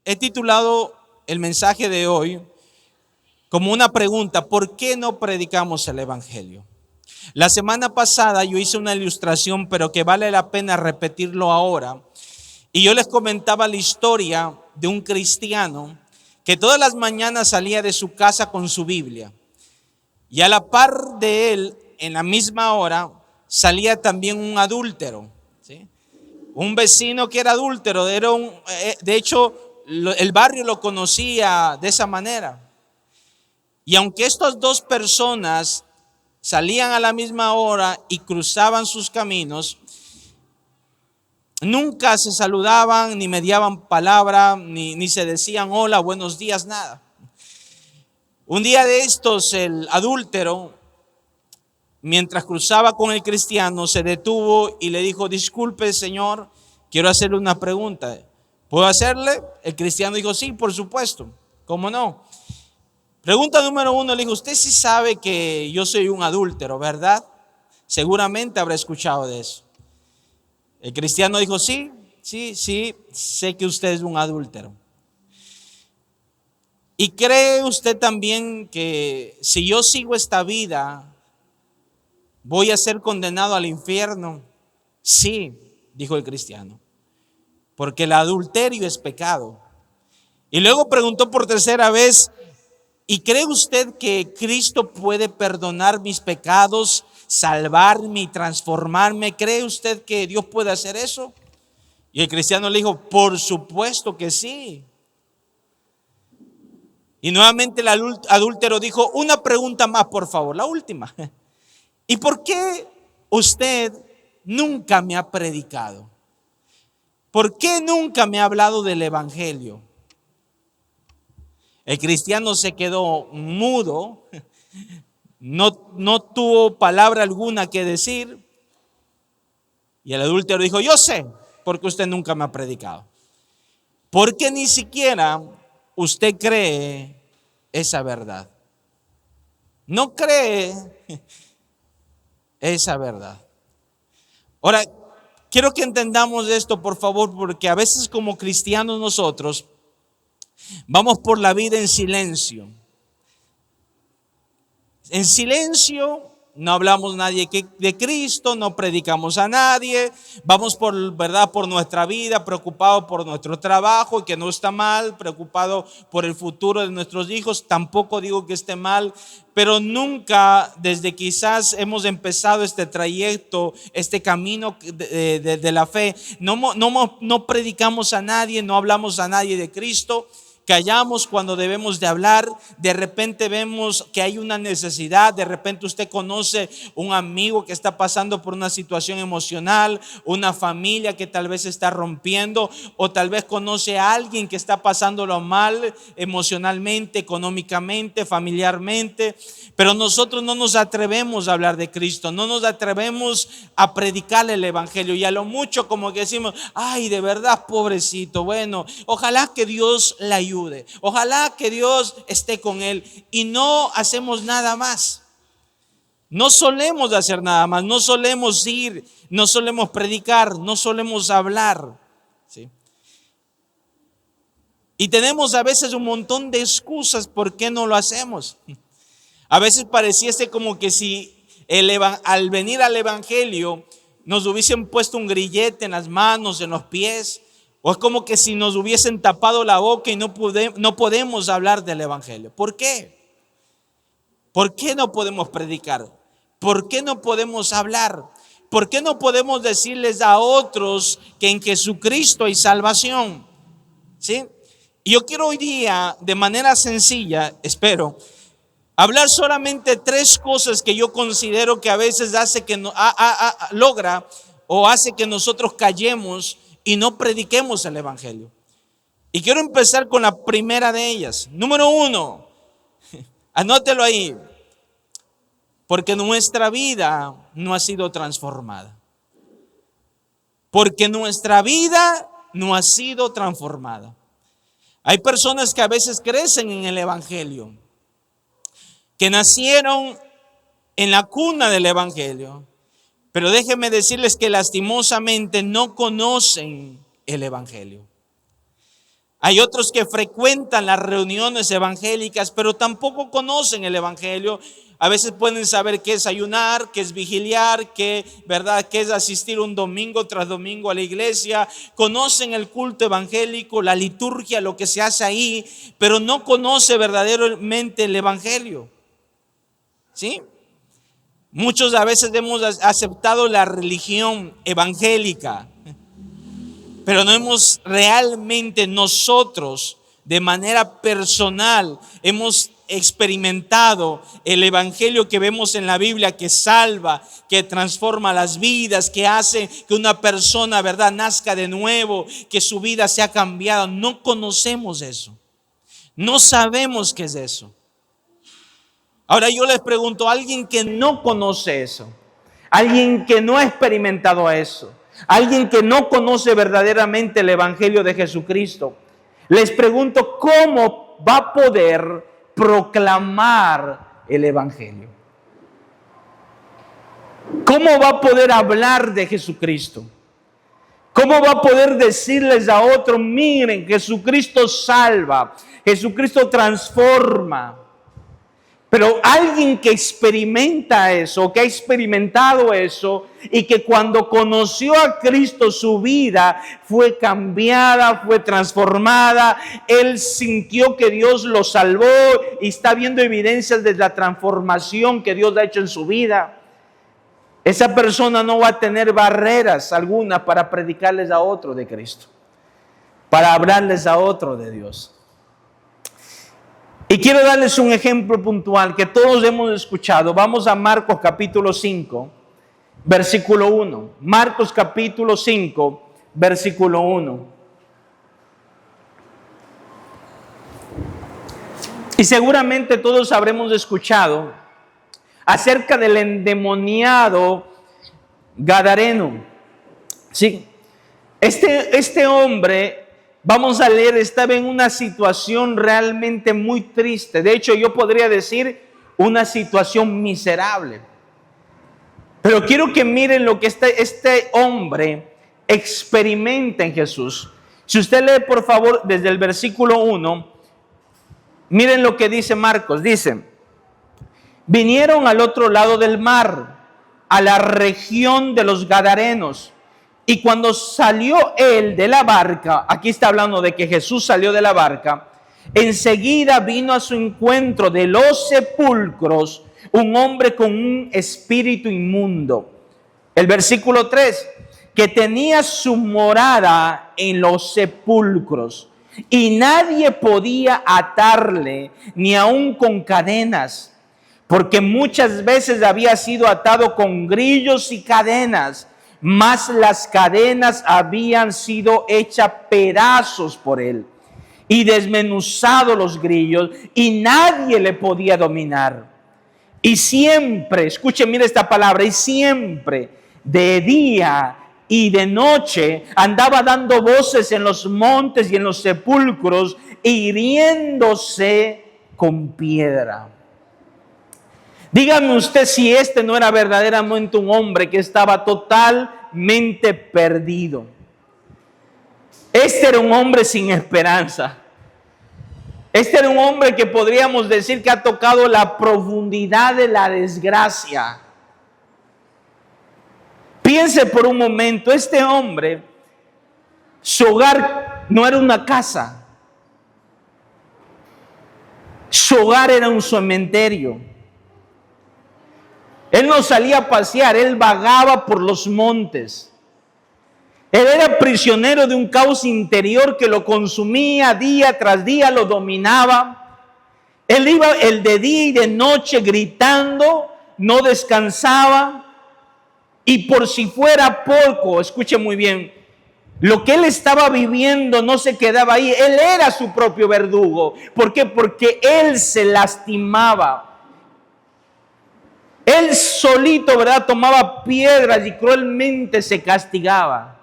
he titulado el mensaje de hoy como una pregunta: ¿por qué no predicamos el Evangelio? La semana pasada yo hice una ilustración, pero que vale la pena repetirlo ahora. Y yo les comentaba la historia de un cristiano que todas las mañanas salía de su casa con su Biblia. Y a la par de él, en la misma hora, salía también un adúltero, ¿sí? Un vecino que era adúltero, de hecho, el barrio lo conocía de esa manera. Y aunque estas dos personas salían a la misma hora y cruzaban sus caminos, nunca se saludaban, ni mediaban palabra, ni se decían hola, buenos días, nada. Un día de estos, el adúltero, mientras cruzaba con el cristiano, se detuvo y le dijo: disculpe, señor, quiero hacerle una pregunta. ¿Puedo hacerle? El cristiano dijo: sí, por supuesto. ¿Cómo no? Pregunta número 1, le dijo: usted sí sabe que yo soy un adúltero, ¿verdad? Seguramente habrá escuchado de eso. El cristiano dijo: sí, sé que usted es un adúltero. ¿Y cree usted también que si yo sigo esta vida, voy a ser condenado al infierno? Sí, dijo el cristiano, porque el adulterio es pecado. Y luego preguntó por tercera vez: ¿y cree usted que Cristo puede perdonar mis pecados, salvarme y transformarme? ¿Cree usted que Dios puede hacer eso? Y el cristiano le dijo: por supuesto que sí. Y nuevamente el adúltero dijo: una pregunta más, por favor, la última. ¿Y por qué usted nunca me ha predicado? ¿Por qué nunca me ha hablado del Evangelio? El cristiano se quedó mudo, no tuvo palabra alguna que decir. Y el adúltero dijo: yo sé, porque usted nunca me ha predicado. Porque ni siquiera usted cree esa verdad. No cree esa verdad. Ahora, quiero que entendamos esto, por favor, porque a veces como cristianos nosotros vamos por la vida en silencio. En silencio, no hablamos nadie de Cristo, no predicamos a nadie, vamos por nuestra vida, preocupados por nuestro trabajo, que no está mal, preocupados por el futuro de nuestros hijos. Tampoco digo que esté mal, pero nunca, desde quizás hemos empezado este trayecto, este camino de la fe, no predicamos a nadie, no hablamos a nadie de Cristo. Callamos cuando debemos de hablar. De repente vemos que hay una necesidad. De repente usted conoce un amigo que está pasando por una situación emocional, una familia que tal vez está rompiendo, o tal vez conoce a alguien que está pasándolo mal emocionalmente, económicamente, familiarmente. Pero nosotros no nos atrevemos a hablar de Cristo, no nos atrevemos a predicarle el Evangelio. Y a lo mucho como que decimos: ay, de verdad, pobrecito, bueno, ojalá que Dios le ayude, ojalá que Dios esté con él. Y no hacemos nada más. No solemos hacer nada más, no solemos ir, no solemos predicar, no solemos hablar, ¿sí? Y tenemos a veces un montón de excusas por qué no lo hacemos. A veces pareciese como que si al venir al Evangelio nos hubiesen puesto un grillete en las manos, en los pies, o es como que si nos hubiesen tapado la boca y no podemos hablar del Evangelio. ¿Por qué? ¿Por qué no podemos predicar? ¿Por qué no podemos hablar? ¿Por qué no podemos decirles a otros que en Jesucristo hay salvación? ¿Sí? Y yo quiero hoy día, de manera sencilla, espero, hablar solamente 3 cosas que yo considero que a veces hace que logra o hace que nosotros callemos y no prediquemos el Evangelio. Y quiero empezar con la primera de ellas. Número 1, anótelo ahí: porque nuestra vida no ha sido transformada. Porque nuestra vida no ha sido transformada. Hay personas que a veces crecen en el Evangelio, que nacieron en la cuna del Evangelio, pero déjenme decirles que lastimosamente no conocen el Evangelio. Hay otros que frecuentan las reuniones evangélicas, pero tampoco conocen el evangelio. A veces pueden saber qué es ayunar, qué es vigiliar, ¿verdad?, qué es asistir un domingo tras domingo a la iglesia. Conocen el culto evangélico, la liturgia, lo que se hace ahí, pero no conoce verdaderamente el evangelio. ¿Sí? Muchos a veces hemos aceptado la religión evangélica, pero no hemos realmente nosotros de manera personal hemos experimentado el evangelio que vemos en la Biblia, que salva, que transforma las vidas, que hace que una persona, ¿verdad?, nazca de nuevo, que su vida sea cambiada. No conocemos eso. No sabemos qué es eso. Ahora yo les pregunto a alguien que no conoce eso, alguien que no ha experimentado eso, alguien que no conoce verdaderamente el evangelio de Jesucristo, les pregunto, ¿cómo va a poder proclamar el evangelio? ¿Cómo va a poder hablar de Jesucristo? ¿Cómo va a poder decirles a otros, miren, Jesucristo salva, Jesucristo transforma? Pero alguien que experimenta eso, que ha experimentado eso, y que cuando conoció a Cristo su vida fue cambiada, fue transformada, él sintió que Dios lo salvó y está viendo evidencias de la transformación que Dios ha hecho en su vida. Esa persona no va a tener barreras alguna para predicarles a otro de Cristo, para hablarles a otro de Dios. Y quiero darles un ejemplo puntual que todos hemos escuchado. Vamos a Marcos capítulo 5, versículo 1. Marcos capítulo 5, versículo 1. Y seguramente todos habremos escuchado acerca del endemoniado gadareno. Sí, este hombre, vamos a leer, estaba en una situación realmente muy triste. De hecho, yo podría decir una situación miserable. Pero quiero que miren lo que este hombre experimenta en Jesús. Si usted lee, por favor, desde el versículo 1, miren lo que dice Marcos. Dice: vinieron al otro lado del mar, a la región de los Gadarenos. Y cuando salió él de la barca, aquí está hablando de que Jesús salió de la barca, enseguida vino a su encuentro de los sepulcros un hombre con un espíritu inmundo. El versículo 3, que tenía su morada en los sepulcros, y nadie podía atarle, ni aun con cadenas, porque muchas veces había sido atado con grillos y cadenas, mas las cadenas habían sido hechas pedazos por él, y desmenuzado los grillos, y nadie le podía dominar. Y siempre, escuchen, mire esta palabra, y siempre, de día y de noche, andaba dando voces en los montes y en los sepulcros, hiriéndose con piedra. Dígame usted si este no era verdaderamente un hombre que estaba totalmente perdido. Este era un hombre sin esperanza. Este era un hombre que podríamos decir que ha tocado la profundidad de la desgracia. Piense por un momento, este hombre, su hogar no era una casa. Su hogar era un cementerio. Él no salía a pasear, él vagaba por los montes. Él era prisionero de un caos interior que lo consumía día tras día, lo dominaba. Él iba el de día y de noche gritando, no descansaba. Y por si fuera poco, escuche muy bien, lo que él estaba viviendo no se quedaba ahí. Él era su propio verdugo. ¿Por qué? Porque él se lastimaba. Él solito, ¿verdad?, tomaba piedras y cruelmente se castigaba.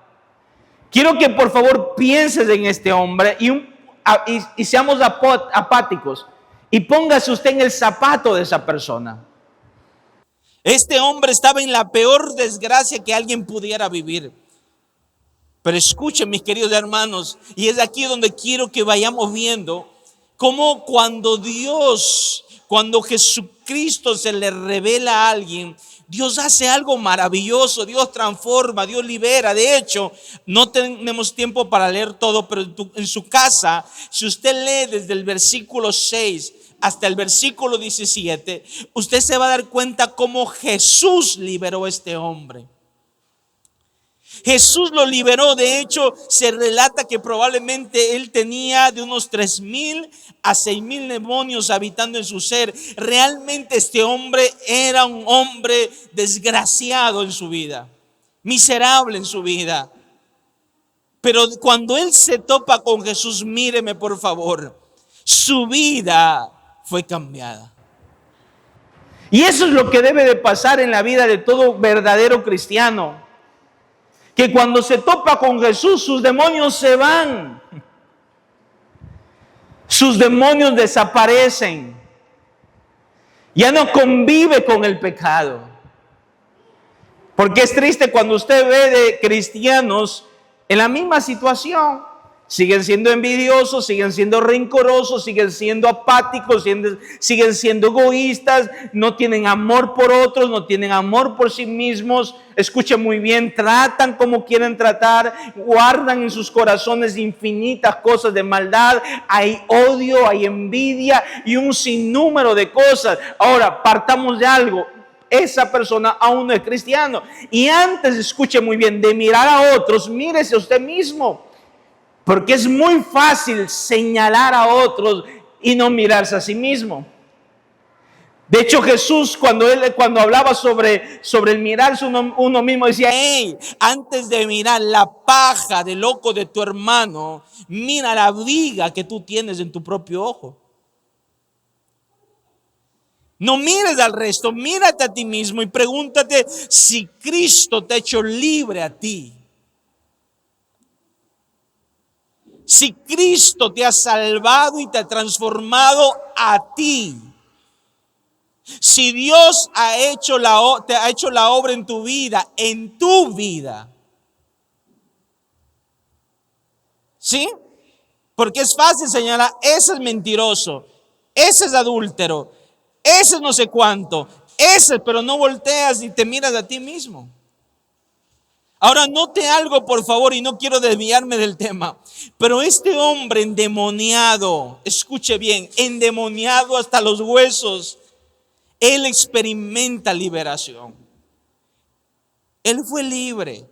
Quiero que por favor pienses en este hombre y seamos apáticos. Y póngase usted en el zapato de esa persona. Este hombre estaba en la peor desgracia que alguien pudiera vivir. Pero escuchen, mis queridos hermanos, y es aquí donde quiero que vayamos viendo cómo cuando Jesucristo se le revela a alguien, Dios hace algo maravilloso, Dios transforma, Dios libera. De hecho, no tenemos tiempo para leer todo, pero en su casa, si usted lee desde el versículo 6 hasta el versículo 17, usted se va a dar cuenta cómo Jesús liberó a este hombre. Jesús lo liberó. De hecho, se relata que probablemente él tenía de unos 3,000 a 6,000 demonios habitando en su ser. Realmente este hombre era un hombre desgraciado en su vida, miserable en su vida. Pero cuando él se topa con Jesús, míreme por favor, su vida fue cambiada. Y eso es lo que debe de pasar en la vida de todo verdadero cristiano. Que cuando se topa con Jesús, sus demonios se van. Sus demonios desaparecen. Ya no convive con el pecado. Porque es triste cuando usted ve de cristianos en la misma situación. Siguen siendo envidiosos, siguen siendo rencorosos, siguen siendo apáticos, siguen siendo egoístas, no tienen amor por otros, no tienen amor por sí mismos. Escuchen muy bien, tratan como quieren tratar, guardan en sus corazones infinitas cosas de maldad, hay odio, hay envidia y un sinnúmero de cosas. Ahora, partamos de algo. Esa persona aún no es cristiano. Y antes, escuche muy bien, de mirar a otros, mírese a usted mismo. Porque es muy fácil señalar a otros y no mirarse a sí mismo. De hecho, Jesús cuando hablaba sobre el mirarse uno mismo, decía: hey, antes de mirar la paja del ojo de tu hermano, mira la viga que tú tienes en tu propio ojo. No mires al resto, mírate a ti mismo y pregúntate si Cristo te ha hecho libre a ti. Si Cristo te ha salvado y te ha transformado a ti. Si Dios te ha hecho la obra en tu vida, ¿Sí? Porque es fácil señalar, ese es mentiroso, ese es adúltero, ese es no sé cuánto, pero no volteas y te miras a ti mismo. Ahora note algo por favor, y no quiero desviarme del tema, pero este hombre endemoniado, escuche bien, endemoniado hasta los huesos, él experimenta liberación. Él fue libre.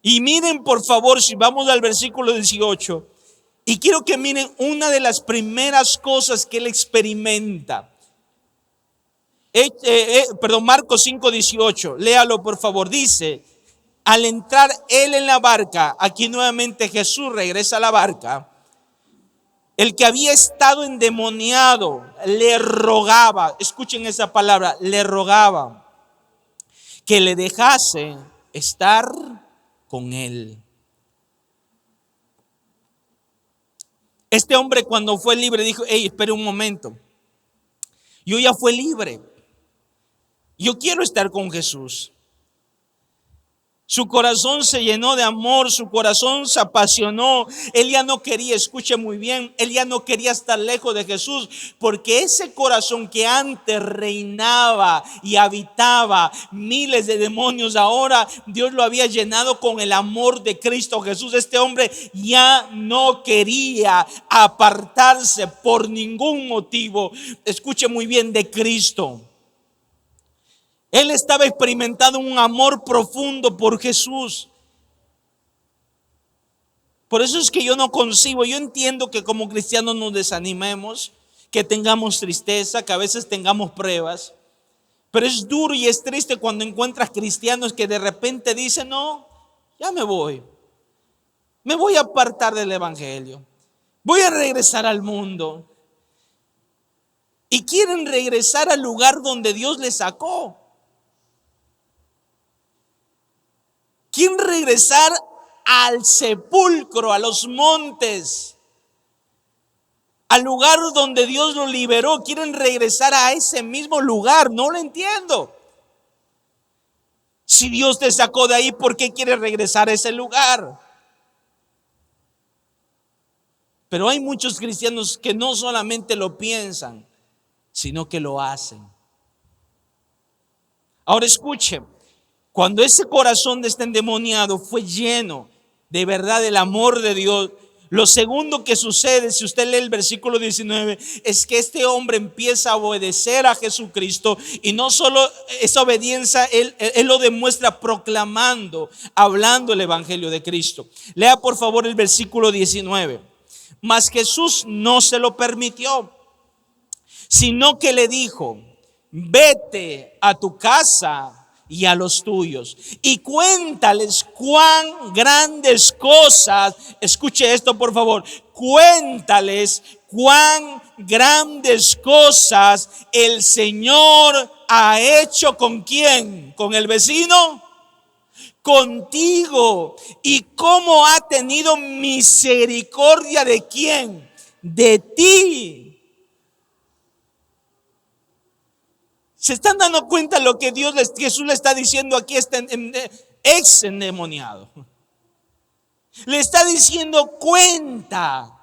Y miren por favor, si vamos al versículo 18, y quiero que miren una de las primeras cosas que él experimenta. Marcos 5:18, léalo por favor, dice: al entrar él en la barca, aquí nuevamente Jesús regresa a la barca, el que había estado endemoniado le rogaba, escuchen esa palabra, le rogaba que le dejase estar con él. Este hombre cuando fue libre dijo: hey, espere un momento, yo ya fui libre, yo quiero estar con Jesús. Su corazón se llenó de amor, su corazón se apasionó. Él ya no quería, escuche muy bien, él ya no quería estar lejos de Jesús, porque ese corazón que antes reinaba y habitaba miles de demonios, ahora Dios lo había llenado con el amor de Cristo Jesús. Este hombre ya no quería apartarse por ningún motivo, escuche muy bien, de Cristo. Él estaba experimentando un amor profundo por Jesús. Por eso es que yo no concibo, yo entiendo que como cristianos nos desanimemos, que tengamos tristeza, que a veces tengamos pruebas. Pero es duro y es triste cuando encuentras cristianos que de repente dicen: no, ya me voy a apartar del evangelio, voy a regresar al mundo. Y quieren regresar al lugar donde Dios les sacó. Quieren regresar al sepulcro, a los montes, al lugar donde Dios lo liberó. Quieren regresar a ese mismo lugar. No lo entiendo. Si Dios te sacó de ahí, ¿por qué quieres regresar a ese lugar? Pero hay muchos cristianos que no solamente lo piensan, sino que lo hacen. Ahora escuche, cuando ese corazón de este endemoniado fue lleno de verdad del amor de Dios, lo segundo que sucede, si usted lee el versículo 19, es que este hombre empieza a obedecer a Jesucristo, y no solo esa obediencia, él lo demuestra proclamando, hablando el evangelio de Cristo. Lea por favor el versículo 19. Mas Jesús no se lo permitió, sino que le dijo: vete a tu casa y a los tuyos, y cuéntales cuán grandes cosas, escuche esto por favor, cuéntales cuán grandes cosas el Señor ha hecho. ¿Con quién? ¿Con el vecino? Contigo. ¿Y cómo ha tenido misericordia de quién? De ti. ¿Se están dando cuenta lo que Jesús le está diciendo aquí a este ex endemoniado? Le está diciendo: cuenta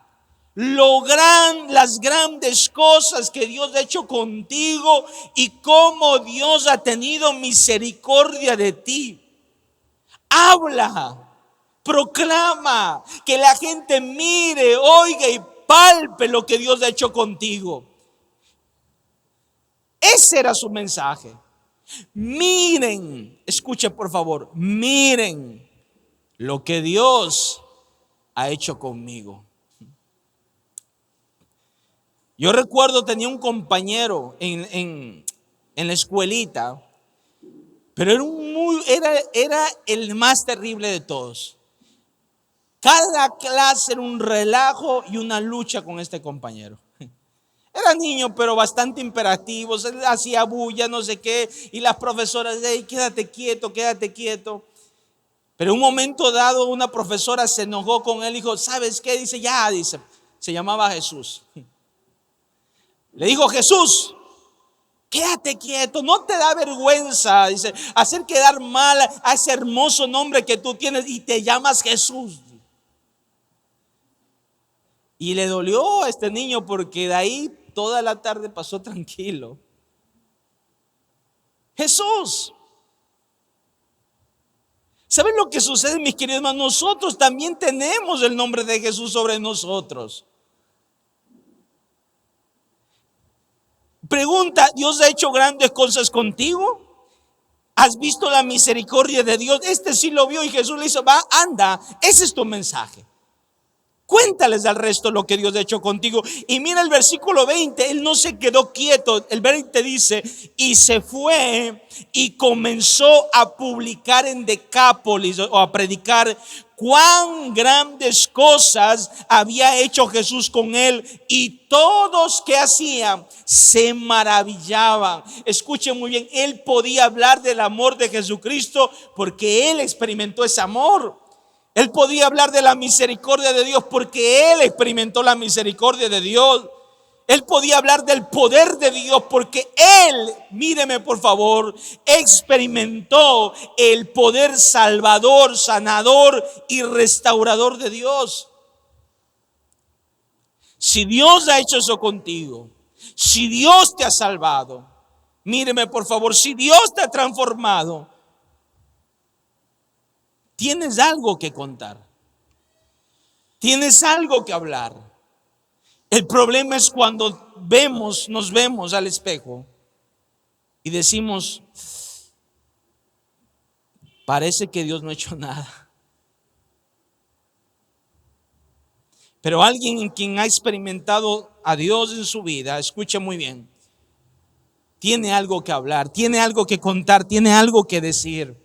las grandes cosas que Dios ha hecho contigo y cómo Dios ha tenido misericordia de ti. Habla, proclama, que la gente mire, oiga y palpe lo que Dios ha hecho contigo. Ese era su mensaje. Miren, escuchen por favor, miren lo que Dios ha hecho conmigo. Yo recuerdo, tenía un compañero en la escuelita, pero era el más terrible de todos. Cada clase era un relajo y una lucha con este compañero. Era niño, pero bastante imperativo, él hacía bulla, no sé qué, y las profesoras: hey, quédate quieto, quédate quieto. Pero en un momento dado, una profesora se enojó con él y dijo: ¿sabes qué? Dice, se llamaba Jesús. Le dijo: Jesús, quédate quieto, no te da vergüenza, dice, hacer quedar mal a ese hermoso nombre que tú tienes y te llamas Jesús. Y le dolió a este niño, porque de ahí toda la tarde pasó tranquilo. Jesús. ¿Saben lo que sucede, mis queridos hermanos? Nosotros también tenemos el nombre de Jesús sobre nosotros. Pregunta: ¿Dios ha hecho grandes cosas contigo? ¿Has visto la misericordia de Dios? Este sí lo vio y Jesús le dice: va, anda, ese es tu mensaje. Cuéntales al resto lo que Dios ha hecho contigo. Y mira el versículo 20, él no se quedó quieto. El 20 dice: y se fue y comenzó a publicar en Decápolis, o a predicar, cuán grandes cosas había hecho Jesús con él, y todos que hacían se maravillaban. Escuchen muy bien, él podía hablar del amor de Jesucristo porque él experimentó ese amor. Él podía hablar de la misericordia de Dios porque él experimentó la misericordia de Dios. Él podía hablar del poder de Dios porque él, míreme por favor, experimentó el poder salvador, sanador y restaurador de Dios. Si Dios ha hecho eso contigo, si Dios te ha salvado, míreme por favor, si Dios te ha transformado, tienes algo que contar, tienes algo que hablar. El problema es cuando nos vemos al espejo y decimos: parece que Dios no ha hecho nada. Pero alguien en quien ha experimentado a Dios en su vida, escuche muy bien, tiene algo que hablar, tiene algo que contar, tiene algo que decir.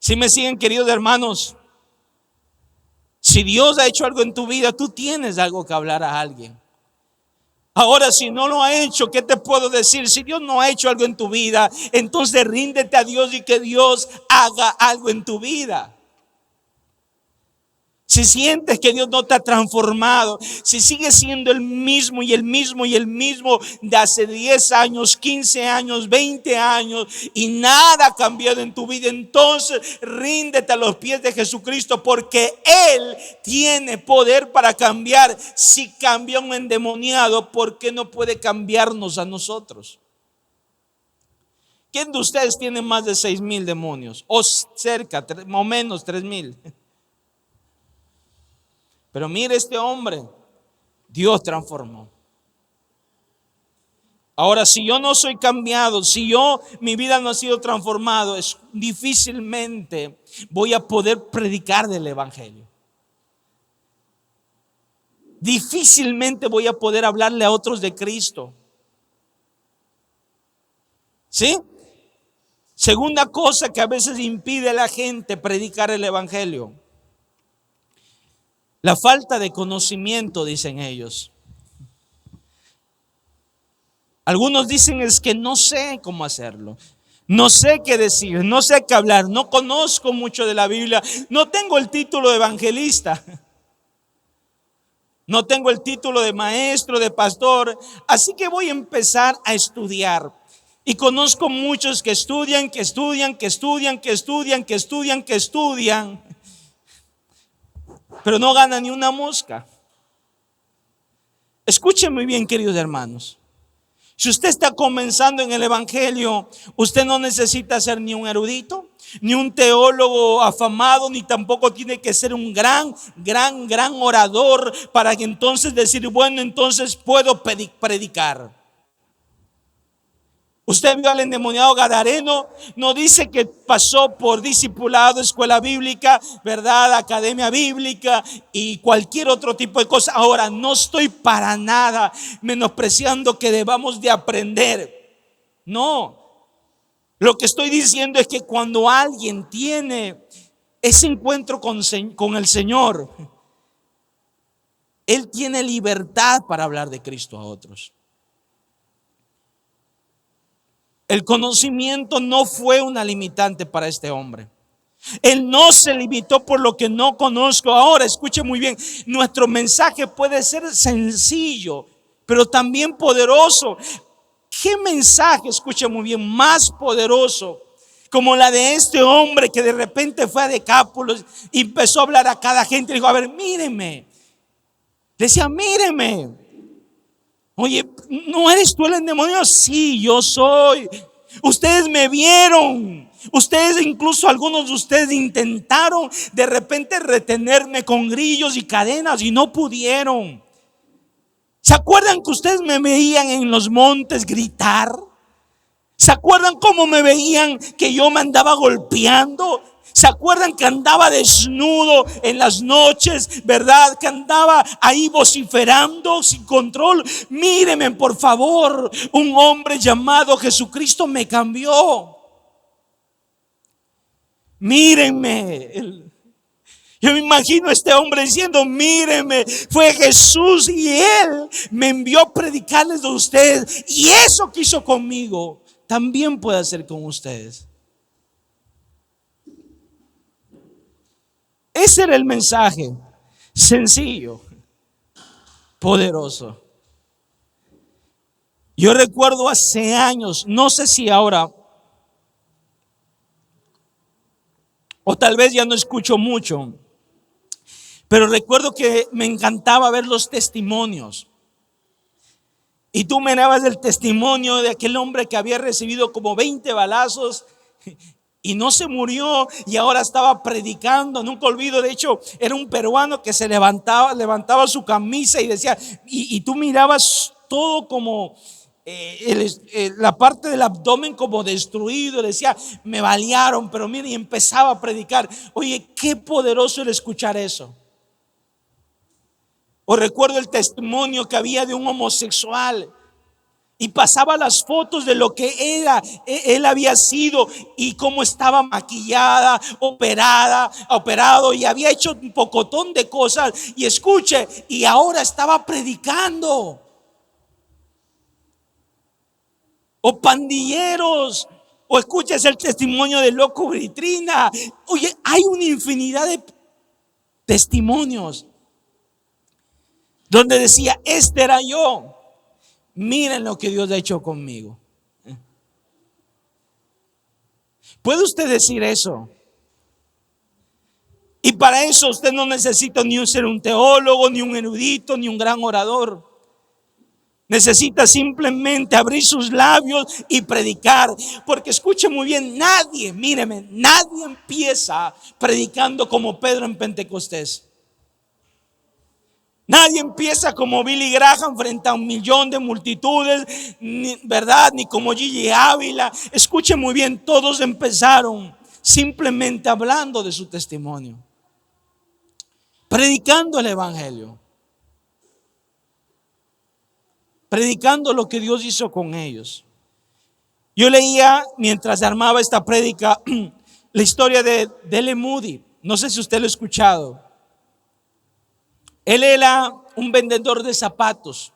Si me siguen, queridos hermanos, si Dios ha hecho algo en tu vida, tú tienes algo que hablar a alguien. Ahora, si no lo ha hecho, ¿qué te puedo decir? Si Dios no ha hecho algo en tu vida, entonces ríndete a Dios y que Dios haga algo en tu vida. Si sientes que Dios no te ha transformado, si sigues siendo el mismo y el mismo y el mismo de hace 10 años, 15 años, 20 años y nada ha cambiado en tu vida, entonces ríndete a los pies de Jesucristo, porque Él tiene poder para cambiar. Si cambia un endemoniado, ¿por qué no puede cambiarnos a nosotros? ¿Quién de ustedes tiene más de 6,000 demonios? O cerca, o menos 3,000. Pero mire este hombre, Dios transformó. Ahora, si yo no soy cambiado, si mi vida no ha sido transformado, difícilmente voy a poder predicar del evangelio. Difícilmente voy a poder hablarle a otros de Cristo. ¿Sí? Segunda cosa que a veces impide a la gente predicar el evangelio: la falta de conocimiento, dicen ellos. Algunos dicen es que no sé cómo hacerlo, no sé qué decir, no sé qué hablar, no conozco mucho de la Biblia, no tengo el título de evangelista, no tengo el título de maestro, de pastor, así que voy a empezar a estudiar. Y conozco muchos que estudian, pero no ganan ni una mosca. Escuchen muy bien, queridos hermanos. Si usted está comenzando en el evangelio, usted no necesita ser ni un erudito, ni un teólogo afamado, ni tampoco tiene que ser un gran orador para que entonces decir, bueno, entonces puedo predicar. Usted vio al endemoniado gadareno, no dice que pasó por discipulado, escuela bíblica, verdad, academia bíblica y cualquier otro tipo de cosa. Ahora, no estoy para nada menospreciando que debamos de aprender. No, lo que estoy diciendo es que cuando alguien tiene ese encuentro con el Señor, él tiene libertad para hablar de Cristo a otros. El conocimiento no fue una limitante para este hombre. Él no se limitó por lo que no conozco. Ahora, escuche muy bien, nuestro mensaje puede ser sencillo, pero también poderoso. ¿Qué mensaje, escuche muy bien, más poderoso como la de este hombre que de repente fue a Decápolis y empezó a hablar a cada gente? Dijo, a ver, mírenme. Decía, mírenme. Oye, ¿no eres tú el endemoniado? Sí, yo soy. Ustedes me vieron. Ustedes, incluso algunos de ustedes intentaron de repente retenerme con grillos y cadenas y no pudieron. ¿Se acuerdan que ustedes me veían en los montes gritar? ¿Se acuerdan cómo me veían que yo me andaba golpeando? ¿Se acuerdan que andaba desnudo en las noches, verdad? Que andaba ahí vociferando sin control. Mírenme, por favor, un hombre llamado Jesucristo me cambió. Mírenme. Yo me imagino a este hombre diciendo, mírenme, fue Jesús y Él me envió a predicarles de ustedes. Y eso que hizo conmigo, también puede hacer con ustedes. Ese era el mensaje, sencillo, poderoso. Yo recuerdo hace años, no sé si ahora, o tal vez ya no escucho mucho, pero recuerdo que me encantaba ver los testimonios. Y tú mirabas el testimonio de aquel hombre que había recibido como 20 balazos y no se murió y ahora estaba predicando. Nunca olvido, de hecho, era un peruano que se levantaba su camisa y decía, y tú mirabas todo como la parte del abdomen como destruido. Decía, me balearon, pero mire, y empezaba a predicar. Oye, qué poderoso era escuchar eso. O recuerdo el testimonio que había de un homosexual y pasaba las fotos de lo que él había sido y cómo estaba maquillada, operado y había hecho un pocotón de cosas. Y escuche, y ahora estaba predicando. O pandilleros, o escuches el testimonio de Loco Vitrina. Oye, hay una infinidad de testimonios donde decía, este era yo. Miren lo que Dios ha hecho conmigo. ¿Puede usted decir eso? Y para eso usted no necesita ni ser un teólogo, ni un erudito, ni un gran orador. Necesita simplemente abrir sus labios y predicar. Porque escuche muy bien, nadie, míreme, nadie empieza predicando como Pedro en Pentecostés. Nadie empieza como Billy Graham frente a 1,000,000 de multitudes, ¿verdad? Ni como Gigi Ávila. Escuche muy bien, todos empezaron simplemente hablando de su testimonio, predicando el evangelio, predicando lo que Dios hizo con ellos. Yo leía mientras armaba esta prédica la historia de D.L. Moody. No sé si usted lo ha escuchado. Él era un vendedor de zapatos.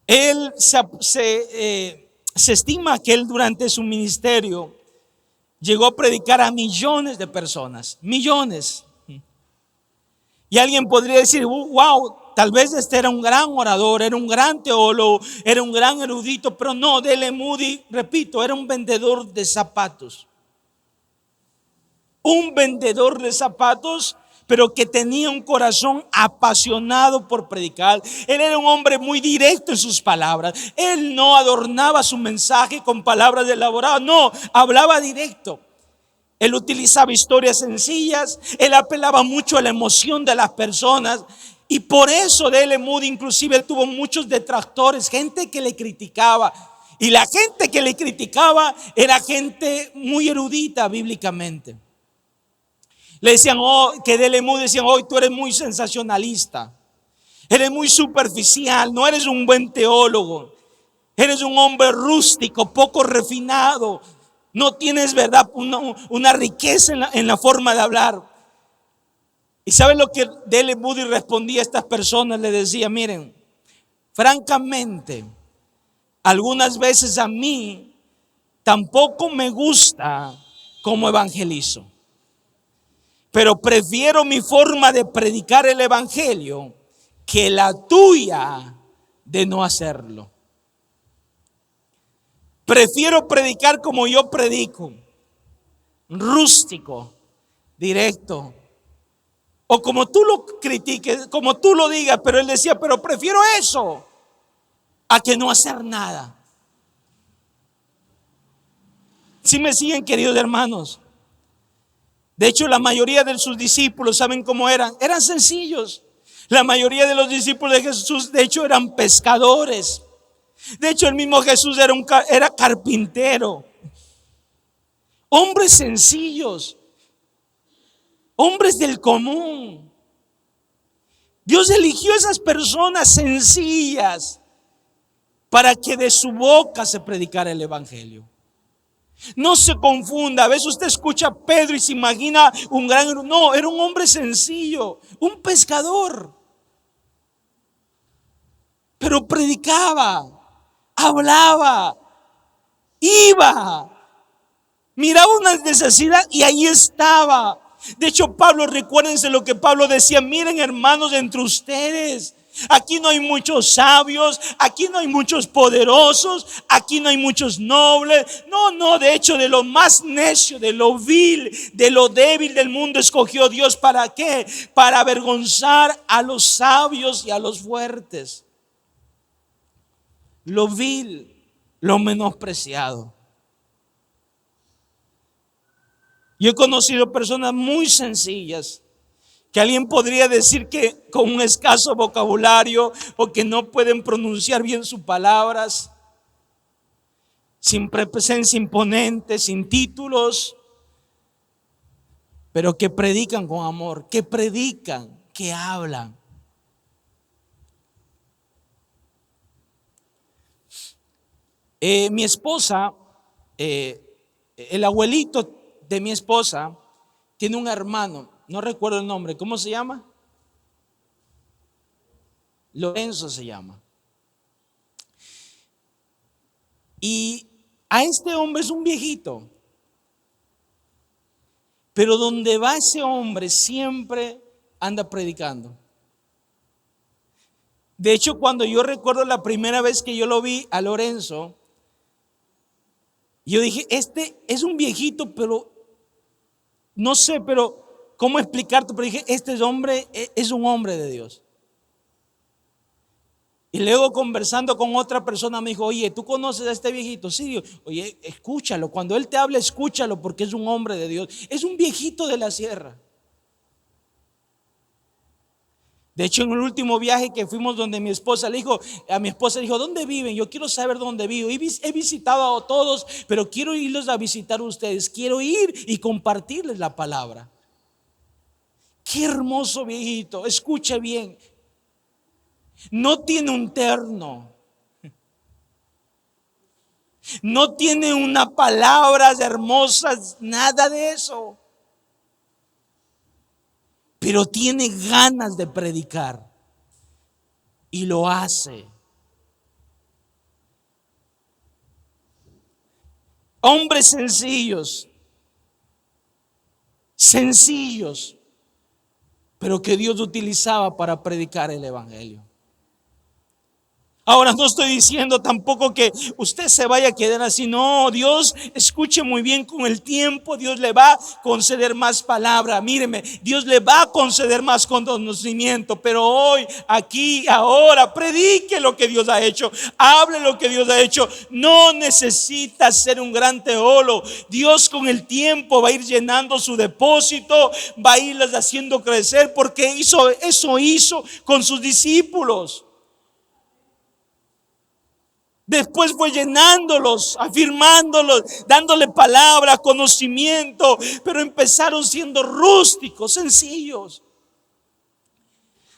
Él se estima que él durante su ministerio llegó a predicar a millones de personas, millones. Y alguien podría decir, wow, tal vez este era un gran orador, era un gran teólogo, era un gran erudito, pero no, D.L. Moody, repito, era un vendedor de zapatos. Un vendedor de zapatos, pero que tenía un corazón apasionado por predicar. Él era un hombre muy directo en sus palabras. Él no adornaba su mensaje con palabras elaboradas, no, hablaba directo. Él utilizaba historias sencillas, él apelaba mucho a la emoción de las personas. Y por eso D.L. Moody inclusive tuvo muchos detractores, gente que le criticaba. Y la gente que le criticaba era gente muy erudita bíblicamente. Le decían, que D.L. Moody decían, tú eres muy sensacionalista, eres muy superficial, no eres un buen teólogo, eres un hombre rústico, poco refinado, no tienes, verdad, una riqueza en la forma de hablar. ¿Y saben lo que D.L. Moody respondía a estas personas? Le decía, miren, francamente, algunas veces a mí tampoco me gusta como evangelizo, pero prefiero mi forma de predicar el evangelio que la tuya de no hacerlo. Prefiero predicar como yo predico, rústico, directo, o como tú lo critiques, como tú lo digas. Pero él decía, pero prefiero eso a que no hacer nada. ¿Sí me siguen, queridos hermanos? De hecho, la mayoría de sus discípulos, ¿saben cómo eran? Eran sencillos. La mayoría de los discípulos de Jesús, de hecho, eran pescadores. De hecho, el mismo Jesús era carpintero. Hombres sencillos, hombres del común. Dios eligió a esas personas sencillas para que de su boca se predicara el evangelio. No se confunda, a veces usted escucha a Pedro y se imagina un gran, no, era un hombre sencillo, un pescador, pero predicaba, hablaba, iba, miraba una necesidad y ahí estaba. De hecho, Pablo, recuérdense lo que Pablo decía, miren, hermanos, entre ustedes aquí no hay muchos sabios, aquí no hay muchos poderosos, aquí no hay muchos nobles. No, de hecho, de lo más necio, de lo vil, de lo débil del mundo escogió Dios. ¿Para qué? Para avergonzar a los sabios y a los fuertes. Lo vil, lo menospreciado. Yo he conocido personas muy sencillas que alguien podría decir que con un escaso vocabulario o que no pueden pronunciar bien sus palabras, sin presencia imponente, sin títulos, pero que predican con amor, que predican, que hablan. Mi esposa, el abuelito de mi esposa tiene un hermano, no recuerdo el nombre, ¿cómo se llama? Lorenzo se llama. Y a este hombre es un viejito, Pero donde va ese hombre siempre anda predicando. De hecho, cuando yo recuerdo la primera vez que yo lo vi a Lorenzo, yo dije, este es un viejito, pero no sé, pero cómo explicarte, pero dije, este hombre es un hombre de Dios. Y luego conversando con otra persona me dijo, oye, ¿tú conoces a este viejito? Sí, yo, oye, escúchalo, cuando él te habla, escúchalo porque es un hombre de Dios. Es un viejito de la sierra. De hecho, en el último viaje que fuimos donde mi esposa le dijo, a mi esposa le dijo, ¿dónde viven? Yo quiero saber dónde vivo. He visitado a todos, pero quiero irlos a visitar a ustedes. Quiero ir y compartirles la palabra. Qué hermoso viejito, escuche bien. No tiene un terno. No tiene unas palabras hermosas, nada de eso. Pero tiene ganas de predicar y lo hace. Hombres sencillos, pero que Dios utilizaba para predicar el evangelio. Ahora no estoy diciendo tampoco que usted se vaya a quedar así. No, Dios, escuche muy bien, con el tiempo Dios le va a conceder más palabra. Míreme, Dios le va a conceder más conocimiento. Pero hoy, aquí, ahora, predique lo que Dios ha hecho. Hable lo que Dios ha hecho. No necesita ser un gran teólogo. Dios con el tiempo va a ir llenando su depósito, va a irlas haciendo crecer, porque eso hizo con sus discípulos. Después fue llenándolos, afirmándolos, dándole palabra, conocimiento, pero empezaron siendo rústicos, sencillos.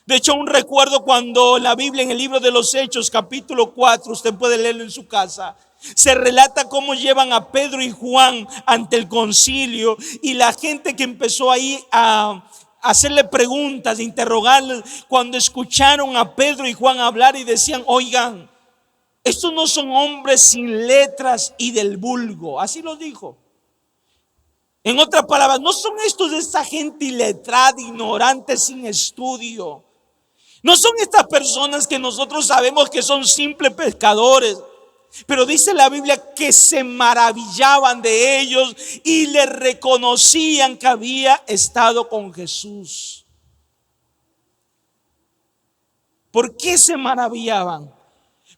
De hecho, un recuerdo cuando la Biblia en el libro de los Hechos, capítulo 4, usted puede leerlo en su casa, se relata cómo llevan a Pedro y Juan ante el concilio, y la gente que empezó ahí a hacerle preguntas, interrogarles, cuando escucharon a Pedro y Juan hablar y decían, oigan, estos no son hombres sin letras y del vulgo. Así lo dijo. En otras palabras, no son estos de esta gente iletrada, ignorante, sin estudio. No son estas personas que nosotros sabemos que son simples pescadores. Pero dice la Biblia que se maravillaban de ellos y le reconocían que había estado con Jesús. ¿Por qué se maravillaban?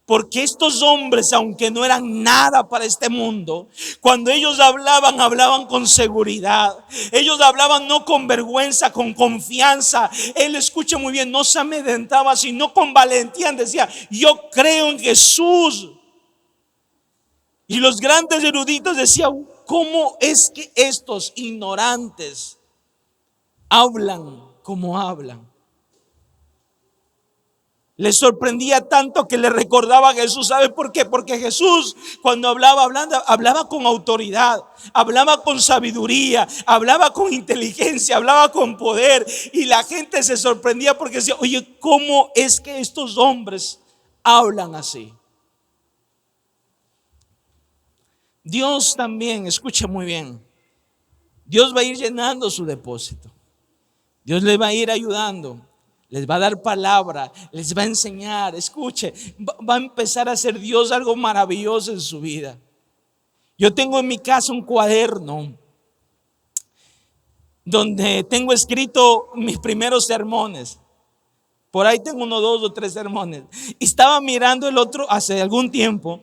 Porque estos hombres, aunque no eran nada para este mundo, cuando ellos hablaban con seguridad. Ellos hablaban no con vergüenza, con confianza. Él, escucha muy bien, no se amedrentaba, sino con valentía. Decía, yo creo en Jesús. Y los grandes eruditos decían, ¿cómo es que estos ignorantes hablan como hablan? Les sorprendía tanto que le recordaba a Jesús. ¿Sabe por qué? Porque Jesús, cuando hablaba con autoridad, hablaba con sabiduría, hablaba con inteligencia, hablaba con poder. Y la gente se sorprendía porque decía, oye, ¿cómo es que estos hombres hablan así? Dios también, escuche muy bien, Dios va a ir llenando su depósito. Dios le va a ir ayudando. Les va a dar palabra, les va a enseñar. Escuche, va a empezar a hacer Dios algo maravilloso en su vida. Yo tengo en mi casa un cuaderno donde tengo escrito mis primeros sermones. Por ahí tengo 1, 2 o 3 sermones. Y estaba mirando el otro hace algún tiempo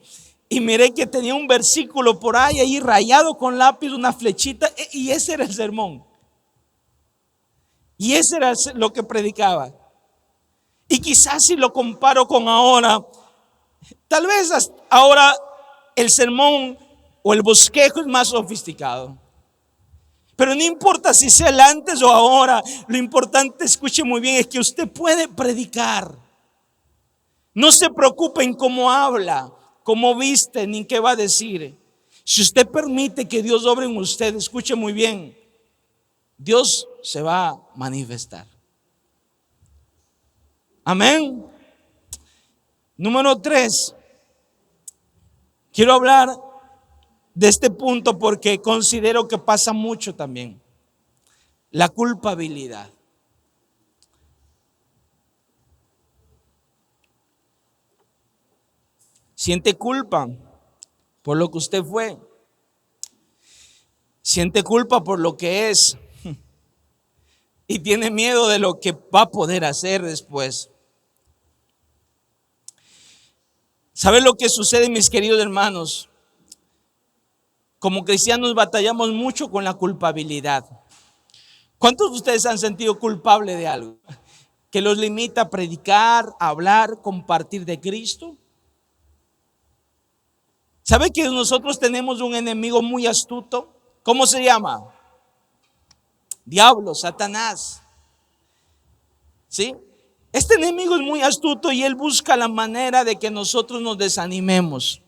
y miré que tenía un versículo por ahí rayado con lápiz, una flechita, y ese era el sermón. Y ese era lo que predicaba. Y quizás si lo comparo con ahora, tal vez ahora el sermón o el bosquejo es más sofisticado. Pero no importa si sea el antes o ahora, lo importante, escuche muy bien, es que usted puede predicar. No se preocupe en cómo habla, cómo viste, ni qué va a decir. Si usted permite que Dios obre en usted, escuche muy bien, Dios se va a manifestar. Amén. Número 3. Quiero hablar de este punto porque considero que pasa mucho también. La culpabilidad. Siente culpa por lo que usted fue. Siente culpa por lo que es. Y tiene miedo de lo que va a poder hacer después. ¿Saben lo que sucede, mis queridos hermanos? Como cristianos batallamos mucho con la culpabilidad. ¿Cuántos de ustedes han sentido culpable de algo que los limita a predicar, a hablar, compartir de Cristo? ¿Sabe que nosotros tenemos un enemigo muy astuto? ¿Cómo se llama? Diablo, Satanás. ¿Sí? Este enemigo es muy astuto y él busca la manera de que nosotros nos desanimemos.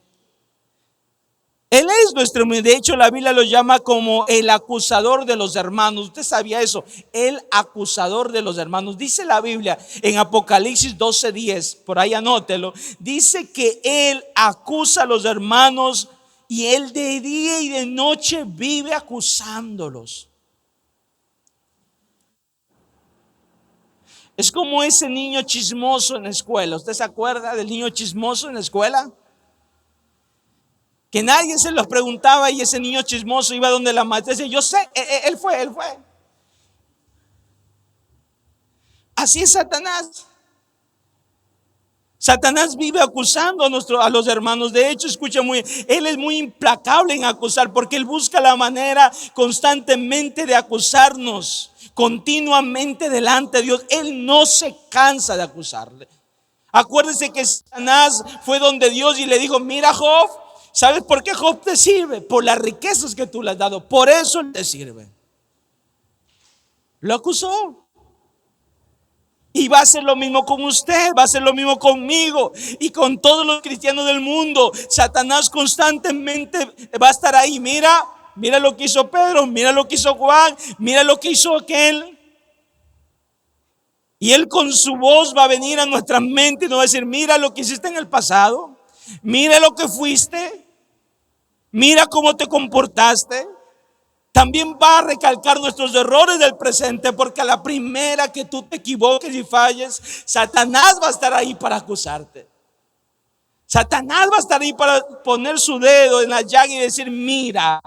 Él es nuestro, de hecho la Biblia lo llama como el acusador de los hermanos. ¿Usted sabía eso? El acusador de los hermanos. Dice la Biblia en Apocalipsis 12:10, por ahí anótelo. Dice que él acusa a los hermanos y él de día y de noche vive acusándolos. Es como ese niño chismoso en la escuela. ¿Usted se acuerda del niño chismoso en la escuela? Que nadie se lo preguntaba y ese niño chismoso iba donde la maestra y decía, yo sé, él fue. Así es Satanás. Satanás vive acusando a los hermanos. De hecho, escucha muy, él es muy implacable en acusar porque él busca la manera constantemente de acusarnos, continuamente delante de Dios. Él no se cansa de acusarle. Acuérdese que Satanás fue donde Dios y le dijo, mira Job, ¿sabes por qué Job te sirve? Por las riquezas que tú le has dado. Por eso te sirve. Lo acusó. Y va a ser lo mismo con usted, va a ser lo mismo conmigo y con todos los cristianos del mundo. Satanás constantemente va a estar ahí. Mira lo que hizo Pedro, mira lo que hizo Juan, mira lo que hizo aquel. Y él con su voz va a venir a nuestra mente y nos va a decir, mira lo que hiciste en el pasado, mira lo que fuiste, mira cómo te comportaste. También va a recalcar nuestros errores del presente, porque a la primera que tú te equivoques y falles, Satanás va a estar ahí para acusarte. Satanás va a estar ahí para poner su dedo en la llaga y decir, mira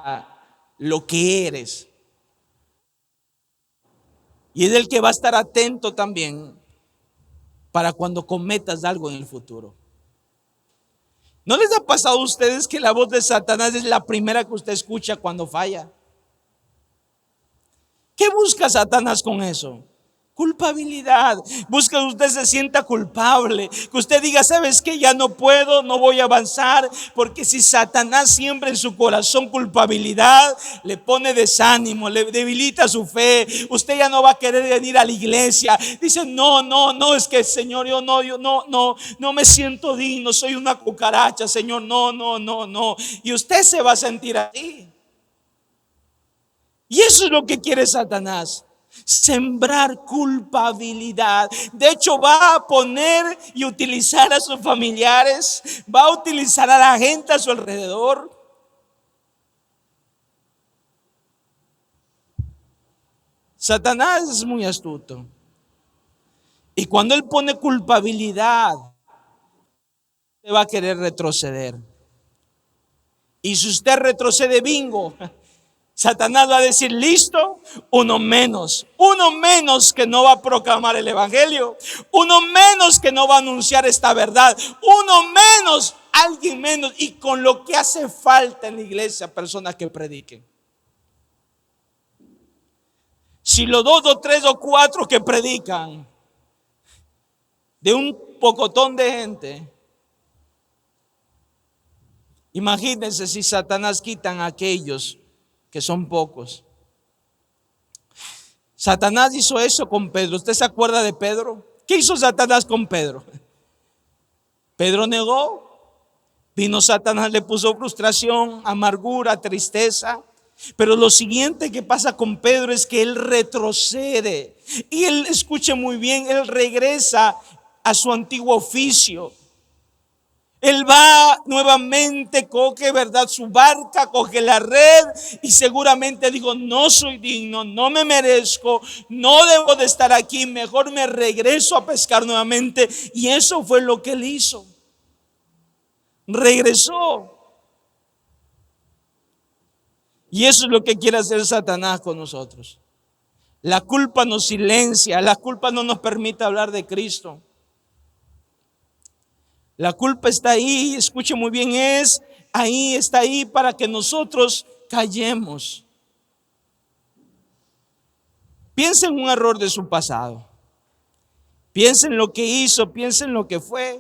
lo que eres. Y es el que va a estar atento también para cuando cometas algo en el futuro. ¿No les ha pasado a ustedes que la voz de Satanás es la primera que usted escucha cuando falla? ¿Qué busca Satanás con eso? Culpabilidad. Busca que usted se sienta culpable, que usted diga, ¿sabes qué? Ya no puedo, no voy a avanzar, porque si Satanás siembra en su corazón culpabilidad, le pone desánimo, le debilita su fe. Usted ya no va a querer venir a la iglesia. Dice, no, es que Señor, yo no me siento digno, soy una cucaracha, Señor, no. Y usted se va a sentir así. Y eso es lo que quiere Satanás, sembrar culpabilidad. De hecho, va a poner y utilizar a sus familiares, va a utilizar a la gente a su alrededor. Satanás es muy astuto. Y cuando él pone culpabilidad, usted va a querer retroceder. Y si usted retrocede, bingo, Satanás va a decir, listo, uno menos que no va a proclamar el evangelio, uno menos que no va a anunciar esta verdad, uno menos, alguien menos. Y con lo que hace falta en la iglesia, personas que prediquen. Si los 2 o 3 o 4 que predican de un pocotón de gente, imagínense si Satanás quitan a aquellos que son pocos. Satanás hizo eso con Pedro. ¿Usted se acuerda de Pedro? ¿Qué hizo Satanás con Pedro? Pedro negó. Vino Satanás, le puso frustración, amargura, tristeza. Pero lo siguiente que pasa con Pedro es que él retrocede. Y él, escuche muy bien, él regresa a su antiguo oficio. Él va nuevamente, coge, ¿verdad?, su barca, coge la red y seguramente dijo, no soy digno, no me merezco, no debo de estar aquí, mejor me regreso a pescar nuevamente. Y eso fue lo que él hizo. Regresó. Y eso es lo que quiere hacer Satanás con nosotros. La culpa nos silencia, la culpa no nos permite hablar de Cristo. La culpa está ahí, escuche muy bien, está ahí para que nosotros callemos. Piensa en un error de su pasado. Piensa en lo que hizo, piensa en lo que fue.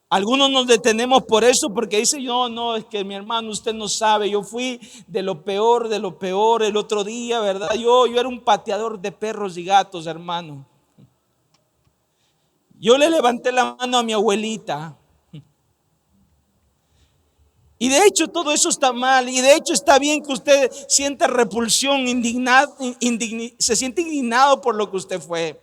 Algunos nos detenemos por eso, porque dice, yo no, es que mi hermano, usted no sabe, yo fui de lo peor el otro día, ¿verdad? Yo era un pateador de perros y gatos, hermano. Yo le levanté la mano a mi abuelita. Y de hecho todo eso está mal. Y de hecho está bien que usted sienta repulsión, se siente indignado por lo que usted fue.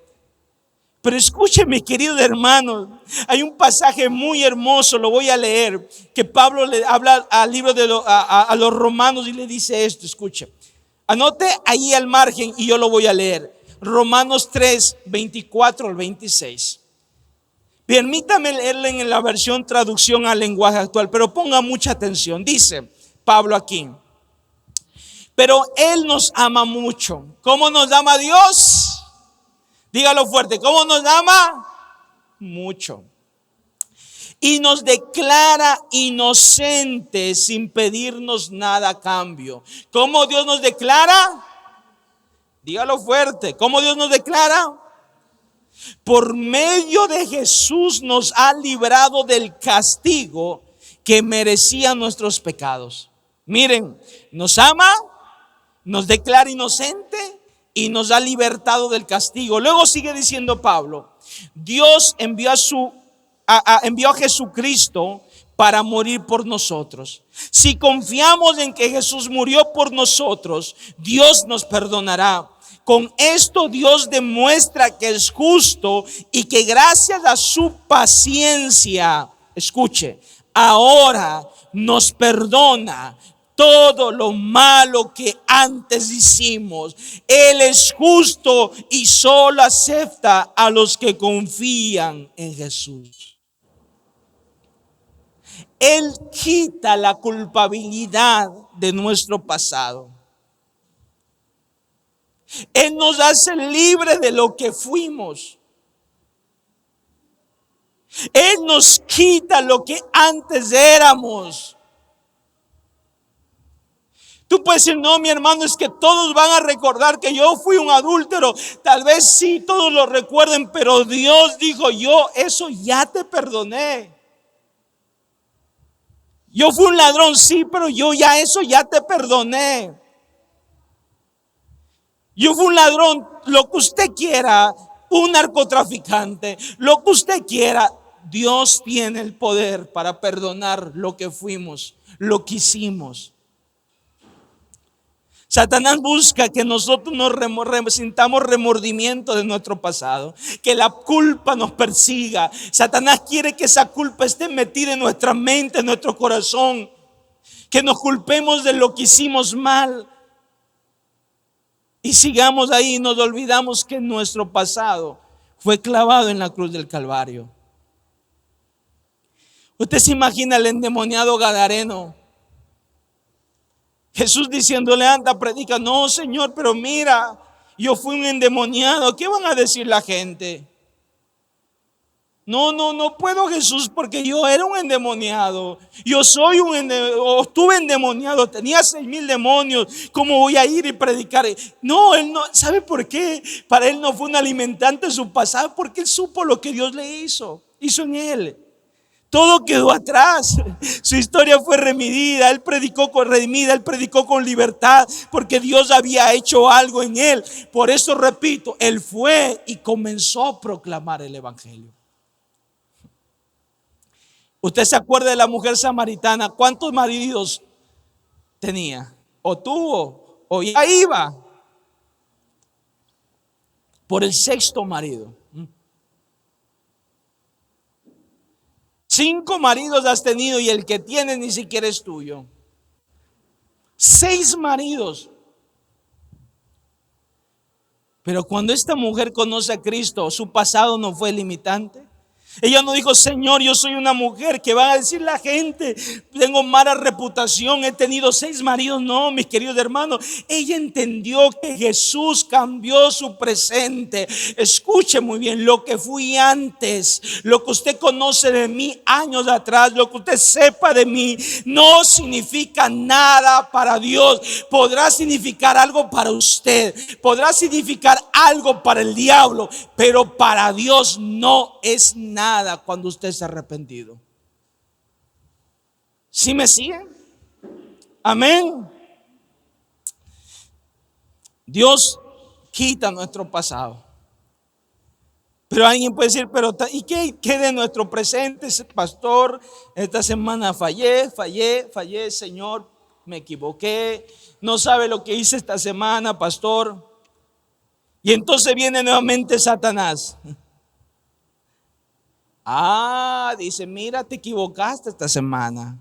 Pero escúcheme, queridos hermanos, hay un pasaje muy hermoso, lo voy a leer, que Pablo le habla al libro a los romanos y le dice esto, escuche. Anote ahí al margen y yo lo voy a leer. Romanos 3, 24 al 26. Permítame leerle en la versión traducción al lenguaje actual, pero ponga mucha atención. Dice Pablo aquí, pero Él nos ama mucho. ¿Cómo nos ama Dios? Dígalo fuerte, ¿cómo nos ama? Mucho. Y nos declara inocentes sin pedirnos nada a cambio. ¿Cómo Dios nos declara? Dígalo fuerte, ¿cómo Dios nos declara? Por medio de Jesús nos ha librado del castigo que merecían nuestros pecados. Miren, nos ama, nos declara inocente y nos ha libertado del castigo. Luego sigue diciendo Pablo, Dios envió a Jesucristo para morir por nosotros. Si confiamos en que Jesús murió por nosotros, Dios nos perdonará. Con esto Dios demuestra que es justo y que gracias a su paciencia, escuche, ahora nos perdona todo lo malo que antes hicimos. Él es justo y solo acepta a los que confían en Jesús. Él quita la culpabilidad de nuestro pasado. Él nos hace libres de lo que fuimos. Él nos quita lo que antes éramos. Tú puedes decir, no, mi hermano, es que todos van a recordar que yo fui un adúltero. Tal vez sí, todos lo recuerden, pero Dios dijo, yo eso ya te perdoné. Yo fui un ladrón, sí, pero yo ya eso ya te perdoné. Yo fui un ladrón, lo que usted quiera, un narcotraficante, lo que usted quiera. Dios tiene el poder para perdonar lo que fuimos, lo que hicimos. Satanás busca que nosotros sintamos remordimiento de nuestro pasado, que la culpa nos persiga. Satanás quiere que esa culpa esté metida en nuestra mente, en nuestro corazón, que nos culpemos de lo que hicimos mal y sigamos ahí y nos olvidamos que nuestro pasado fue clavado en la cruz del Calvario. Usted se imagina el endemoniado gadareno, Jesús diciéndole, anda, predica. No, Señor, pero mira, yo fui un endemoniado. ¿Qué van a decir la gente? No puedo, Jesús, porque yo era un endemoniado. Yo soy o estuve endemoniado, tenía 6,000 demonios. ¿Cómo voy a ir y predicar? No, él no, ¿sabe por qué? Para él no fue un alimentante su pasado, porque él supo lo que Dios le hizo en él. Todo quedó atrás. Su historia fue remedida. Él predicó con redimida, él predicó con libertad, porque Dios había hecho algo en él. Por eso repito, él fue y comenzó a proclamar el evangelio. ¿Usted se acuerda de la mujer samaritana? ¿Cuántos maridos tenía? ¿O tuvo? ¿O ya iba? Por el 6º marido. 5 maridos has tenido y el que tienes ni siquiera es tuyo. 6 maridos. Pero cuando esta mujer conoce a Cristo, su pasado no fue limitante. Ella no dijo: Señor, yo soy una mujer que va a decir la gente, tengo mala reputación, he tenido 6 maridos. No, mis queridos hermanos, ella entendió que Jesús cambió su presente. Escuche muy bien: lo que fui antes, lo que usted conoce de mí años atrás, lo que usted sepa de mí, no significa nada para Dios. Podrá significar algo para usted, podrá significar algo para el diablo, pero para Dios no es nada cuando usted se ha arrepentido. ¿Sí me siguen? Amén. Dios quita nuestro pasado. Pero alguien puede decir: pero ¿y qué de nuestro presente, pastor? Esta semana fallé, Señor, me equivoqué. No sabe lo que hice esta semana, pastor. Y entonces viene nuevamente Satanás. Dice: mira, te equivocaste esta semana.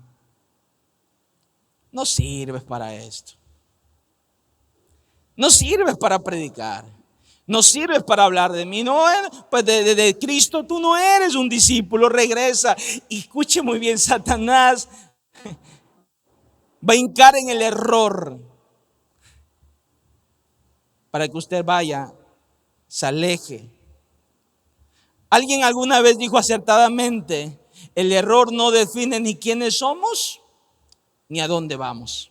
No sirves para esto. No sirves para predicar. No sirves para hablar de mí. No, pues de Cristo tú no eres un discípulo. Regresa. Y escuche muy bien: Satanás va a hincar en el error para que usted vaya, se aleje. Alguien alguna vez dijo acertadamente: el error no define ni quiénes somos ni a dónde vamos.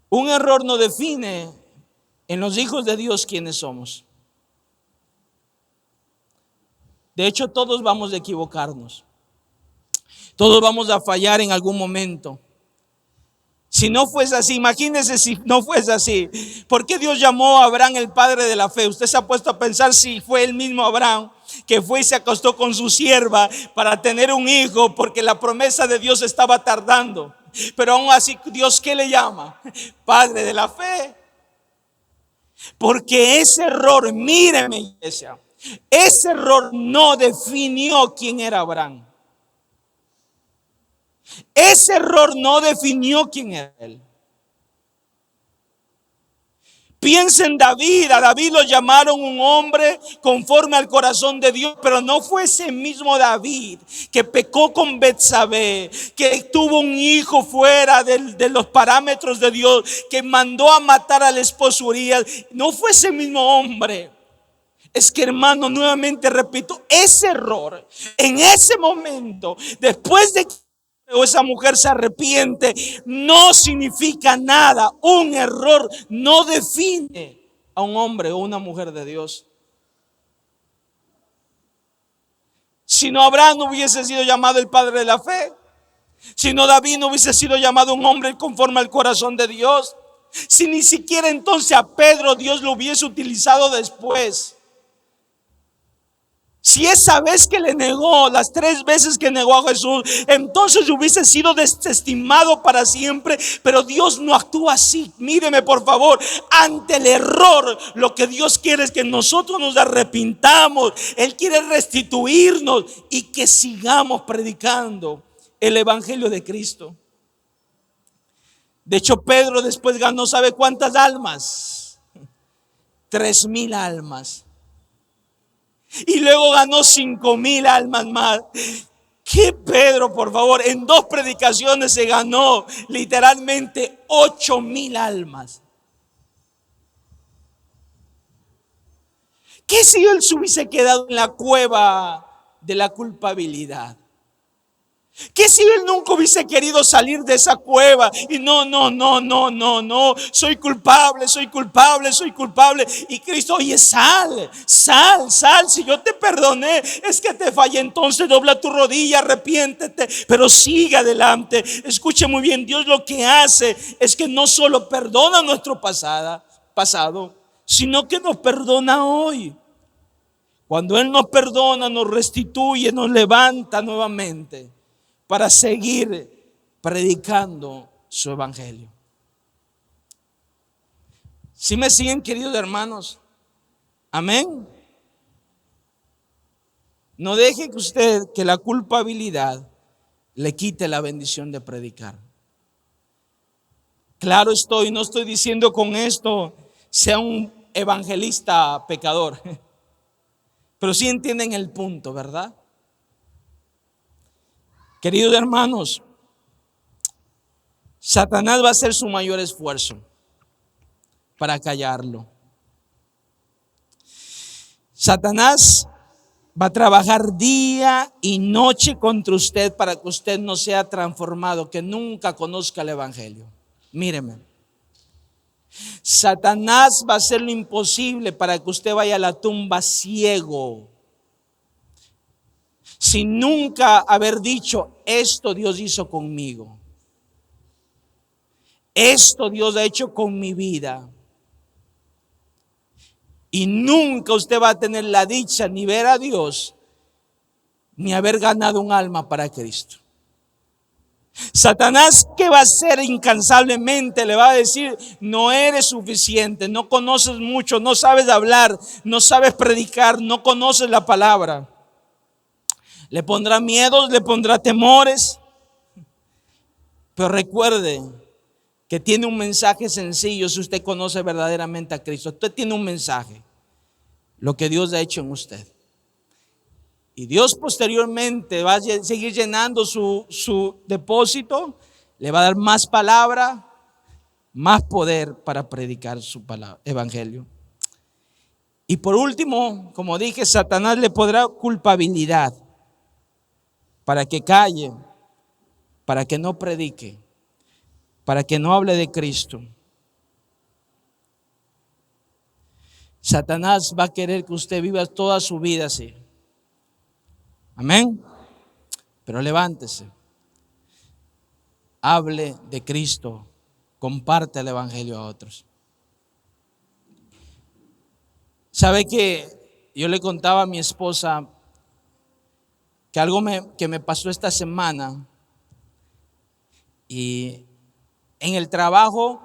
Un error no define en los hijos de Dios quiénes somos. De hecho, todos vamos a equivocarnos. Todos vamos a fallar en algún momento. Si no fuese así, imagínese si no fuese así. ¿Por qué Dios llamó a Abraham el padre de la fe? Usted se ha puesto a pensar si fue el mismo Abraham que fue y se acostó con su sierva para tener un hijo, porque la promesa de Dios estaba tardando. Pero aún así, Dios, ¿qué le llama? Padre de la fe. Porque ese error, míreme, iglesia, ese error no definió quién era Abraham. Ese error no definió quién era él. Piensa en David. A David lo llamaron un hombre conforme al corazón de Dios, pero no fue ese mismo David que pecó con Betsabé, que tuvo un hijo fuera de los parámetros de Dios, que mandó a matar al esposo Urías. No fue ese mismo hombre. Es que, hermano, nuevamente repito, ese error en ese momento, después de que esa mujer se arrepiente, no significa nada. Un error no define a un hombre o una mujer de Dios. Si no, Abraham no hubiese sido llamado el padre de la fe. Si no, David no hubiese sido llamado un hombre conforme al corazón de Dios. Si ni siquiera entonces a Pedro Dios lo hubiese utilizado después. Si esa vez que le negó, las 3 veces que negó a Jesús, entonces hubiese sido desestimado para siempre. Pero Dios no actúa así. Míreme, por favor, ante el error, lo que Dios quiere es que nosotros nos arrepintamos. Él quiere restituirnos y que sigamos predicando el evangelio de Cristo. De hecho, Pedro después ganó, ¿sabe cuántas almas? 3,000 almas. Y luego ganó 5,000 almas más. Que Pedro, por favor, en 2 predicaciones se ganó literalmente 8,000 almas. ¿Qué si él se hubiese quedado en la cueva de la culpabilidad? ¿Qué si él nunca hubiese querido salir de esa cueva? Y no, soy culpable. Y Cristo: oye, sal, si yo te perdoné, es que te fallé. Entonces dobla tu rodilla, arrepiéntete, pero sigue adelante. Escuche muy bien: Dios lo que hace es que no solo perdona nuestro pasado, sino que nos perdona hoy. Cuando Él nos perdona, nos restituye, nos levanta nuevamente para seguir predicando su evangelio. ¿Sí me siguen, queridos hermanos? Amén. No deje que usted, que la culpabilidad le quite la bendición de predicar. Claro estoy, no estoy diciendo con esto sea un evangelista pecador, pero sí entienden el punto, ¿verdad? Queridos hermanos, Satanás va a hacer su mayor esfuerzo para callarlo. Satanás va a trabajar día y noche contra usted para que usted no sea transformado, que nunca conozca el evangelio. Míreme, Satanás va a hacer lo imposible para que usted vaya a la tumba ciego, sin nunca haber dicho: esto Dios hizo conmigo, esto Dios ha hecho con mi vida. Y nunca usted va a tener la dicha ni ver a Dios, ni haber ganado un alma para Cristo. Satanás, ¿qué va a hacer incansablemente? Le va a decir: no eres suficiente, no conoces mucho, no sabes hablar, no sabes predicar, no conoces la palabra. Le pondrá miedos, le pondrá temores. Pero recuerde que tiene un mensaje sencillo si usted conoce verdaderamente a Cristo. Usted tiene un mensaje: lo que Dios ha hecho en usted. Y Dios posteriormente va a seguir llenando su depósito, le va a dar más palabra, más poder para predicar su palabra, evangelio. Y por último, como dije, Satanás le podrá culpabilidad para que calle, para que no predique, para que no hable de Cristo. Satanás va a querer que usted viva toda su vida así. Amén. Pero levántese, hable de Cristo, comparte el evangelio a otros. ¿Sabe que yo le contaba a mi esposa que algo que me pasó esta semana? Y en el trabajo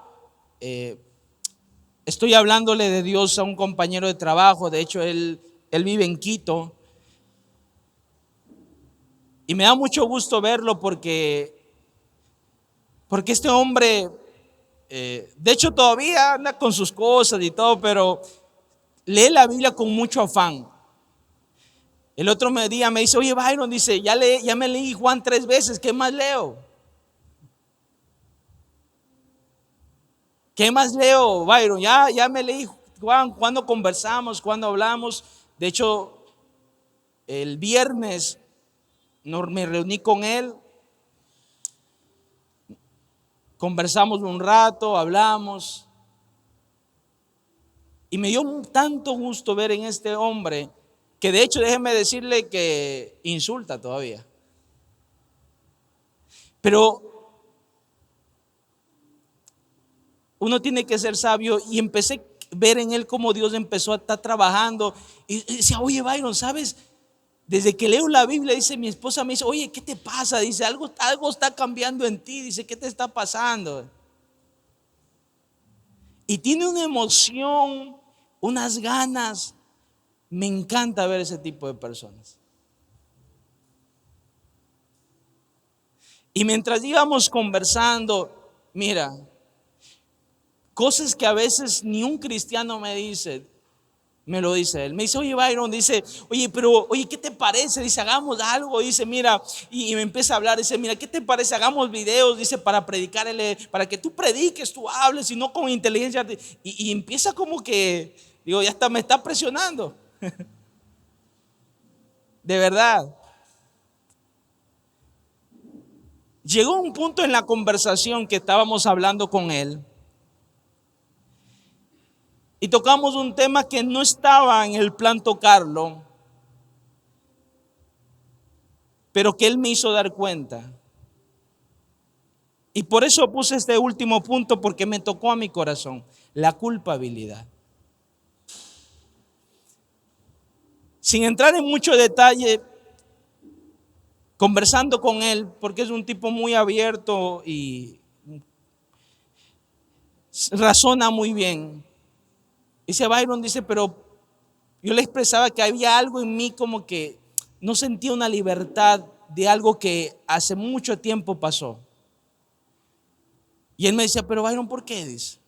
estoy hablándole de Dios a un compañero de trabajo. De hecho, él vive en Quito. Y me da mucho gusto verlo porque este hombre, de hecho todavía anda con sus cosas y todo, pero lee la Biblia con mucho afán. El otro día me dice: oye, Byron, dice, ya me leí Juan 3 veces, ¿qué más leo? ¿Qué más leo, Byron? Ya me leí Juan. ¿Cuándo conversamos? ¿Cuándo hablamos? De hecho, el viernes me reuní con él, conversamos un rato, hablamos, y me dio tanto gusto ver en este hombre, que de hecho déjeme decirle que insulta todavía. Pero uno tiene que ser sabio, y empecé a ver en él cómo Dios empezó a estar trabajando. Y decía: oye, Byron, ¿sabes? Desde que leo la Biblia, dice, mi esposa me dice: oye, ¿qué te pasa? Dice, algo está cambiando en ti. Dice, ¿qué te está pasando? Y tiene una emoción, unas ganas. Me encanta ver ese tipo de personas. Y mientras íbamos conversando, mira, cosas que a veces ni un cristiano me dice, me lo dice él. Me dice: oye, Byron, dice, oye, ¿qué te parece? Dice, hagamos algo. Dice, mira, y me empieza a hablar. Dice, mira, ¿qué te parece? Hagamos videos, dice, para predicar, para que tú prediques, tú hables, y no con inteligencia. Y empieza como que, digo, ya me está presionando. De verdad. Llegó un punto en la conversación que estábamos hablando con él, y tocamos un tema que no estaba en el plan tocarlo, pero que él me hizo dar cuenta. Y por eso puse este último punto, porque me tocó a mi corazón: la culpabilidad. Sin entrar en mucho detalle, conversando con él, porque es un tipo muy abierto y razona muy bien. Dice: Byron, dice, pero yo le expresaba que había algo en mí como que no sentía una libertad de algo que hace mucho tiempo pasó. Y él me decía, pero Byron, ¿por qué? Dice,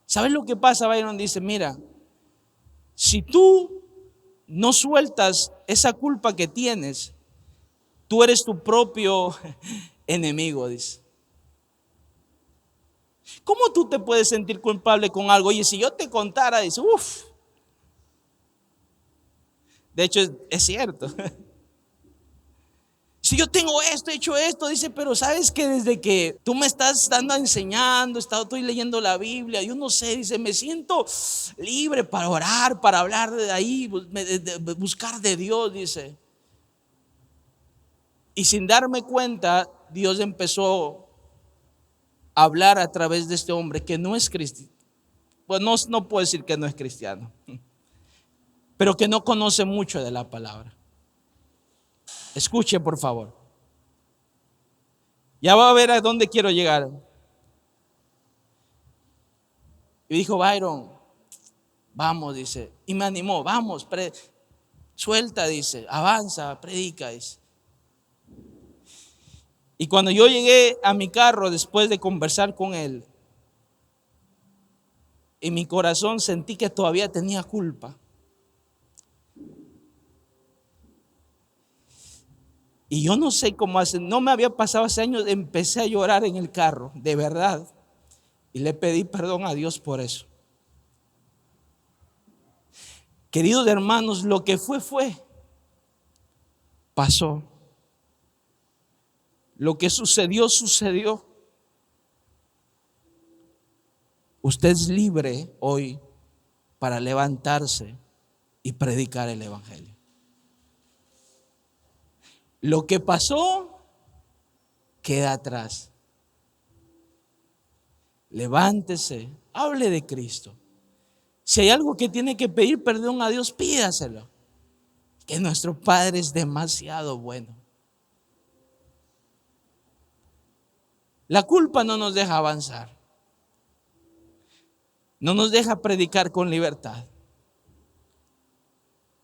¿sabes lo que pasa? Byron dice, mira, si tú no sueltas esa culpa que tienes, tú eres tu propio enemigo, dice. ¿Cómo tú te puedes sentir culpable con algo? Oye, si yo te contara, dice, uff. De hecho, es cierto. Si yo tengo esto, he hecho esto, dice, pero sabes que desde que tú me estás dando enseñando, estoy leyendo la Biblia, yo no sé, dice, me siento libre para orar, para hablar de ahí, de buscar de Dios, dice. Y sin darme cuenta, Dios empezó a hablar a través de este hombre que no es cristiano. Pues no puedo decir que no es cristiano, pero que no conoce mucho de la palabra. Escuche, por favor. Ya va a ver a dónde quiero llegar. Y dijo, Byron, vamos, dice. Y me animó, vamos, suelta, dice, avanza, predica, dice. Y cuando yo llegué a mi carro después de conversar con él, en mi corazón sentí que todavía tenía culpa. Y yo no sé cómo hace, no me había pasado hace años, empecé a llorar en el carro, de verdad. Y le pedí perdón a Dios por eso. Queridos hermanos, lo que fue, pasó. Lo que sucedió. Usted es libre hoy para levantarse y predicar el evangelio. Lo que pasó queda atrás. Levántese, hable de Cristo. Si hay algo que tiene que pedir perdón a Dios, pídaselo. Que nuestro Padre es demasiado bueno. La culpa no nos deja avanzar. No nos deja predicar con libertad.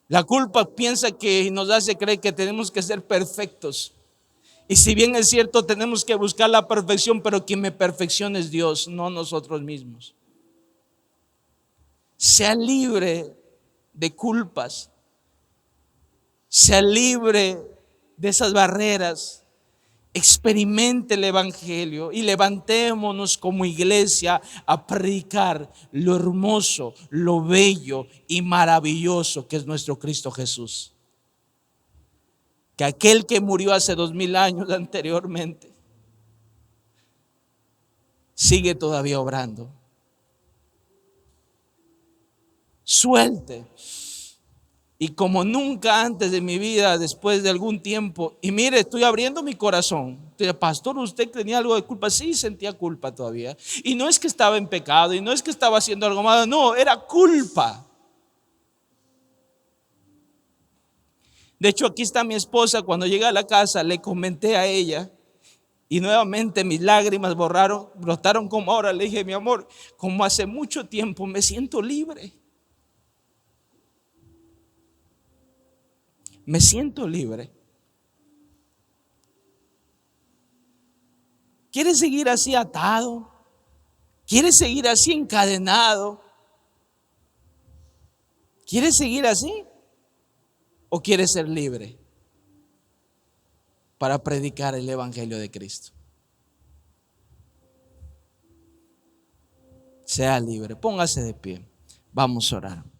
La culpa piensa que nos hace creer que tenemos que ser perfectos. Y si bien es cierto, tenemos que buscar la perfección, pero quien me perfecciona es Dios, no nosotros mismos. Sea libre de culpas. Sea libre de esas barreras. Experimente el evangelio y levantémonos como iglesia a predicar lo hermoso, lo bello y maravilloso que es nuestro Cristo Jesús. Que aquel que murió hace 2000 años anteriormente sigue todavía obrando. Suelte. Y como nunca antes de mi vida, después de algún tiempo, y mire, estoy abriendo mi corazón. Pastor, ¿usted tenía algo de culpa? Sí, sentía culpa todavía. Y no es que estaba en pecado, y no es que estaba haciendo algo malo, no, era culpa. De hecho, aquí está mi esposa. Cuando llegué a la casa, le comenté a ella, y nuevamente mis lágrimas brotaron como ahora. Le dije, mi amor, como hace mucho tiempo me siento libre. Me siento libre. ¿Quieres seguir así atado? ¿Quieres seguir así encadenado? ¿Quieres seguir así? ¿O quieres ser libre para predicar el evangelio de Cristo? Sea libre, póngase de pie. Vamos a orar.